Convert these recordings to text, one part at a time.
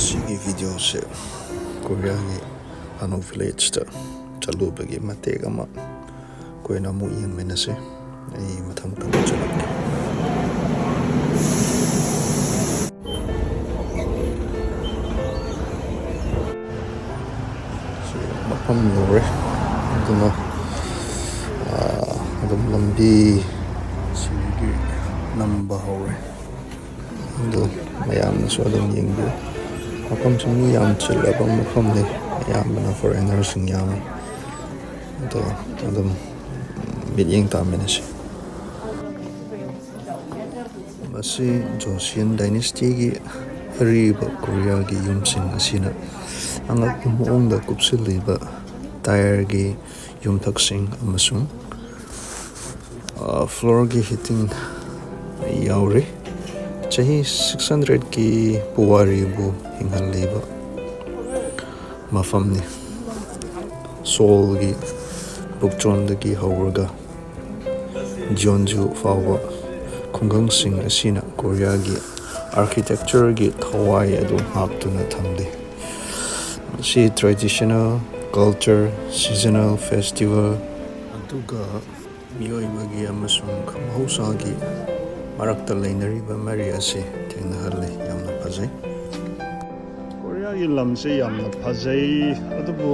Sigi video se Korea gi Hanok village ta chalubagi matega ma koina mu yang menase ai matham ta chalak so mapam lore duma adum lambi sigi namba hore do mayam so adum yengbu mapam chumi yam chilabang mapam ne yam na foreigners sing yam do adum bidyeng ta menase masi Joseon dynasty gi riba Korea gi yumsing asina angak umuong da kupsiliba tire gi yumtaksing amasung floor gi hitting yauri chahi 600 ki puwari bu hingal liba mafam ni Seoul gi bukchon da gi hauraga Jeonju fawa khungang sing asina Korea gi architecture gi thawai adu haptuna thamde si traditional culture seasonal festival aduga miyoiba gi amasung khamhausa gi marakta lainariba mari ase thengnahalle yamna phajai Korea gi lamse yamna phajai adubu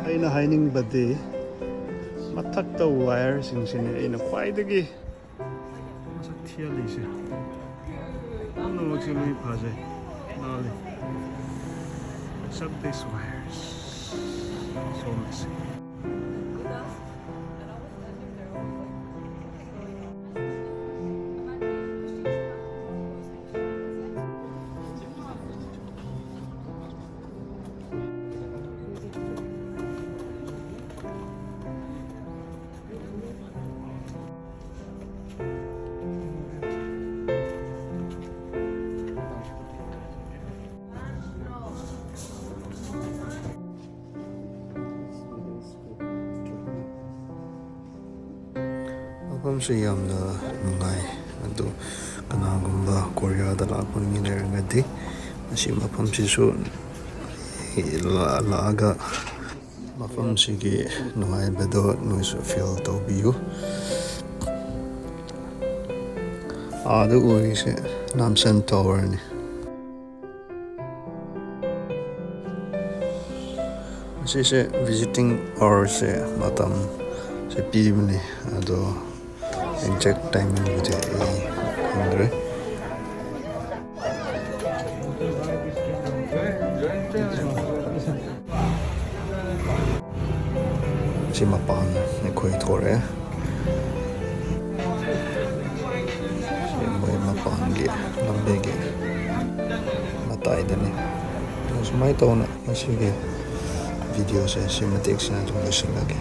aina haining bade mathakta wire singsine aina khwaidagi masak thialise no actually phajai nale except these wires so messy mafamse yamna nungai adu kanagumba Korea da lakpa nginerngadi asi mafamse su laaga mafamse gi nungai bedo nuisu feel tawbiyu adu uise Namsan Tower ni asi se visiting hours se matam se pibni ado exact timing mujhe andre si mapan ne khoi thore si moi mapan ge lambe ge matai dane smai to na asi ge video se cinematic sa jung lagi